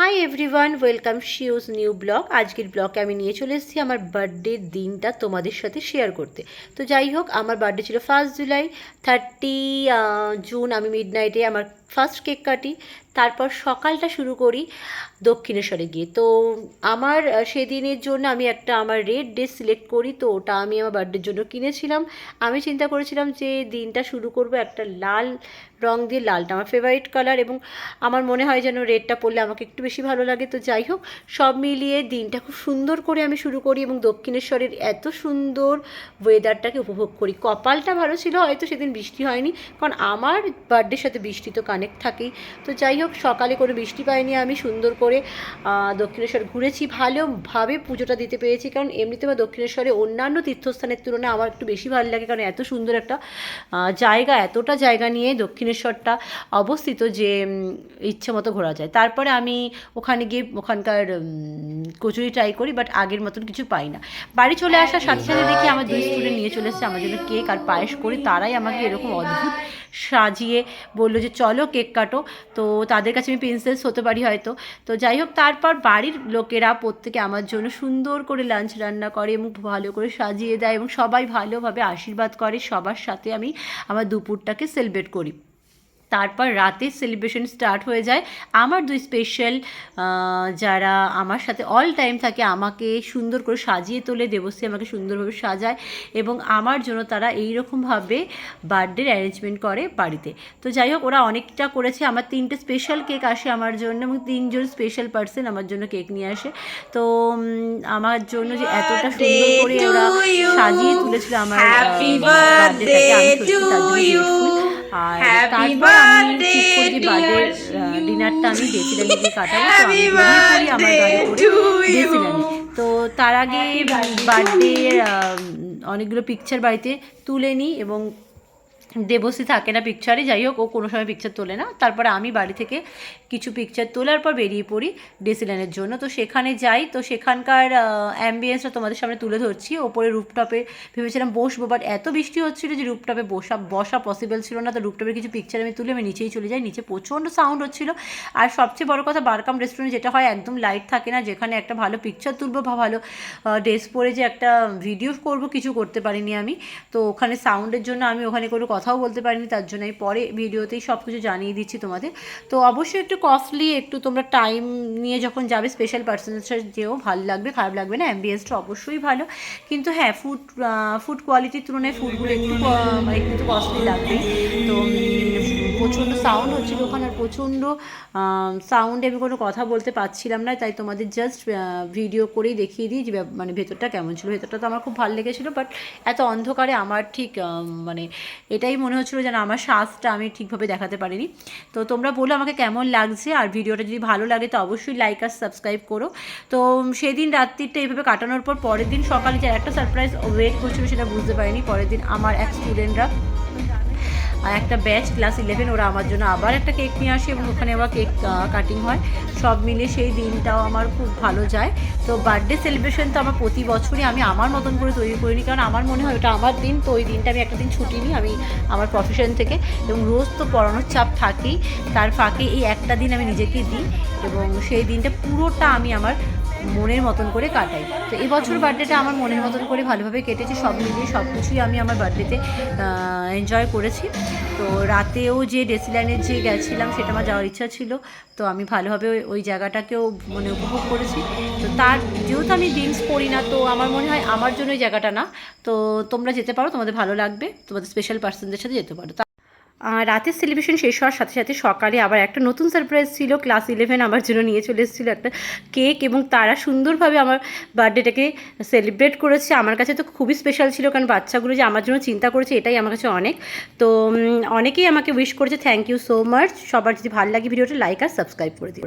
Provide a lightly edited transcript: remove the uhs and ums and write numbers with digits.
High everyone, welcome শিউজ new blog. আজকের ব্লগে আমি নিয়ে চলে এসেছি আমার বার্থডের দিনটা তোমাদের সাথে শেয়ার করতে। তো যাই হোক, আমার বার্থডে ছিল 1 জুলাই। 30 জুন আমি মিডনাইটে আমার ফার্স্ট কেক কাটি। তারপর সকালটা শুরু করি দক্ষিণেশ্বরে গিয়ে। তো আমার সেদিনের জন্য আমি একটা আমার রেড ড্রেস সিলেক্ট করি, তো ওটা আমি আমার বার্থডের জন্য কিনেছিলাম। আমি চিন্তা করেছিলাম যে দিনটা শুরু করব একটা লাল রং দিয়ে। লালটা আমার ফেভারিট কালার এবং আমার মনে হয় যেন রেডটা পরলে আমাকে একটু বেশি ভালো লাগে। তো যাই হোক, সব মিলিয়ে দিনটা খুব সুন্দর করে আমি শুরু করি এবং দক্ষিণেশ্বরের এত সুন্দর ওয়েদারটাকে উপভোগ করি। কপালটা ভালো ছিল, হয়তো সেদিন বৃষ্টি হয়নি, কারণ আমার বার্থডের সাথে বৃষ্টি তো কানেক্ট থাকেই। তো যাই হোক, সকালে কোনো বৃষ্টি পাইনি, আমি সুন্দর করে দক্ষিণেশ্বর ঘুরেছি, ভালোভাবে পুজোটা দিতে পেরেছি। কারণ এমনিতে বা দক্ষিণেশ্বরে অন্যান্য তীর্থস্থানের তুলনায় আমার একটু বেশি ভালো লাগে, কারণ এত সুন্দর একটা জায়গা, এতটা জায়গা নিয়ে দক্ষিণেশ্বরটা অবস্থিত যে ইচ্ছে মতো ঘোরা যায়। তারপরে আমি ওখানে গিয়ে ওখানকার কচুরি ট্রাই করি, বাট আগের মতন কিছু পাই না। বাড়ি চলে আসার সাথে সাথে দেখি আমার 2 স্টুডেন্ট নিয়ে চলে এসেছে আমার জন্য কেক আর পায়েস করি। তারাই আমাকে এরকম অদ্ভুত সাজিয়ে বললো যে চলো কেক কাটো। তো তাদের কাছে আমি প্রিন্সেস হতে পারি হয়তো। তো যাই হোক, তারপর বাড়ির লোকেরা প্রত্যেকে আমার জন্য সুন্দর করে লাঞ্চ রান্না করে এবং ভালো করে সাজিয়ে দেয় এবং সবাই ভালোভাবে আশীর্বাদ করে। সবার সাথে আমি আমার দুপুরটাকে সেলিব্রেট করি। তারপর রাতে সেলিব্রেশন স্টার্ট হয়ে যায়। আমার 2 স্পেশাল যারা আমার সাথে অল টাইম থাকে আমাকে সুন্দর করে সাজিয়ে তোলে। দেবশ্রী আমাকে সুন্দরভাবে সাজায় এবং আমার জন্য তারা এইরকমভাবে বার্থডের অ্যারেঞ্জমেন্ট করে বাড়িতে। তো যাই হোক, ওরা অনেকটা করেছে। আমার 3টে স্পেশাল কেক আসে আমার জন্য এবং 3জন স্পেশাল পার্সন আমার জন্য কেক নিয়ে আসে। তো আমার জন্য যে এতটা সুন্দর করে ওরা সাজিয়ে তুলেছিল আমার বার্থডেটাকে, আমি সত্যি তার জন্য গ্রেটফুল। আর তারপর আমি ঠিক করি যে বার্থডে ডিনারটা আমি ডেসিডানে গিয়ে কাটাবো। তো আমি বেরিয়ে পড়ি আমার গাড়ি করে ডেসিডানে। তো তার আগে বার্থডে অনেকগুলো পিকচার বাড়িতে তুলে নিই এবং দেবশ্রী থাকে না পিকচারে। যাই হোক, ও কোনো সময় পিকচার তোলে না। তারপরে আমি বাড়ি থেকে কিছু পিকচার তোলার পর বেরিয়ে পড়ি ডেসিল্যান্ডের জন্য। তো সেখানে যাই, তো সেখানকার অ্যাম্বিয়েন্সটা তোমাদের সামনে তুলে ধরছি। ওপরে রুফটপে ভেবেছিলাম বসবো, বাট এত বৃষ্টি হচ্ছিলো যে রুফটপে বসা পসিবল ছিল না। তো রুফটপের কিছু পিকচার আমি তুলে আমি নিচেই চলে যাই। নিচে প্রচণ্ড সাউন্ড হচ্ছিলো। আর সবচেয়ে বড় কথা, বারকাম রেস্টুরেন্ট যেটা হয়, একদম লাইট থাকে না, যেখানে একটা ভালো পিকচার তুলবো বা ভালো ড্রেস পরে যে একটা ভিডিও করবো, কিছু করতে পারিনি আমি। তো ওখানে সাউন্ডের জন্য আমি ওখানে কোনো কথাও বলতে পারিনি। তার জন্য আমি পরে ভিডিওতেই সব কিছু জানিয়ে দিচ্ছি তোমাদের। তো অবশ্যই একটু কস্টলি, একটু তোমরা টাইম নিয়ে যখন যাবে স্পেশাল পার্সনের সাথে যেও, ভালো লাগবে, খারাপ লাগবে না। অ্যাম্বিয়েন্সটা অবশ্যই ভালো, কিন্তু হ্যাঁ, ফুড কোয়ালিটির তুলনায় ফুডগুলো একটু মানে একটু কস্টলি লাগবেই। তো প্রচণ্ড সাউন্ড হচ্ছিলো ওখানে, আর প্রচণ্ড সাউন্ডে আমি কোনো কথা বলতে পারছিলাম না। তাই তোমাদের জাস্ট ভিডিও করেই দেখিয়ে দিই যে মানে ভেতরটা কেমন ছিল। ভেতরটা তো আমার খুব ভালো লেগেছিলো, বাট এত অন্ধকারে আমার ঠিক মানে এটাই মনে হচ্ছিলো যেন আমার শ্বাসটা আমি ঠিকভাবে দেখাতে পারিনি। তো তোমরা বলো আমাকে কেমন লাগছে, আর ভিডিওটা যদি ভালো লাগে তো অবশ্যই লাইক আর সাবস্ক্রাইব করো। তো সেদিন রাত্রিটা এইভাবে কাটানোর পর পরের দিন সকালে যে একটা সারপ্রাইজ ওয়েট করছিল সেটা বুঝতে পারিনি। পরের দিন আমার এক স্টুডেন্টরা, একটা ব্যাচ ক্লাস 11, ওরা আমার জন্য আবার একটা কেক নিয়ে আসে এবং ওখানে আবার কেক কাটিং হয়। সব মিলে সেই দিনটাও আমার খুব ভালো যায়। তো বার্থডে সেলিব্রেশন তো আমার প্রতি বছরই আমি আমার মতন করে তৈরি করিনি, কারণ আমার মনে হয় ওটা আমার দিন। তো ওই দিনটা আমি একটা দিন ছুটি নিই আমি আমার প্রফেশন থেকে, এবং রোজ তো পড়ানোর চাপ থাকেই, তার ফাঁকে এই একটা দিন আমি নিজেকে দিই এবং সেই দিনটা পুরোটা আমি আমার মনের মতন করে কাটাই। তো এবছর বার্থডেটা আমার মনের মতন করে ভালোভাবে কেটেছে। সব মিলিয়ে সব কিছুই আমি আমার বার্থডেতে এনজয় করেছি। তো রাতেও যে ডেসিল্যান্ডে যে গেছিলাম সেটা আমার যাওয়ার ইচ্ছা ছিল, তো আমি ভালোভাবে ওই জায়গাটাকেও মানে উপভোগ করেছি। তো তার যেহেতু আমি ড্রিঙ্কস করি না, তো আমার মনে হয় আমার জন্য ওই জায়গাটা না। তো তোমরা যেতে পারো, তোমাদের ভালো লাগবে, তোমাদের স্পেশাল পার্সনদের সাথে যেতে পারো। রাতের সেলিব্রেশন শেষ হওয়ার সাথে সাথে সকালে আবার একটা নতুন সারপ্রাইজ ছিল। ক্লাস 11 আমার জন্য নিয়ে চলে এসেছিলো একটা কেক এবং তারা সুন্দরভাবে আমার বার্থডেটাকে সেলিব্রেট করেছে। আমার কাছে তো খুবই স্পেশাল ছিল, কারণ বাচ্চাগুলো যে আমার জন্য চিন্তা করেছে এটাই আমার কাছে অনেক। তো অনেকেই আমাকে উইশ করেছে, থ্যাংক ইউ সো মাচ। সবার যদি ভালো লাগে ভিডিওটা লাইক আর সাবস্ক্রাইব করে দিও।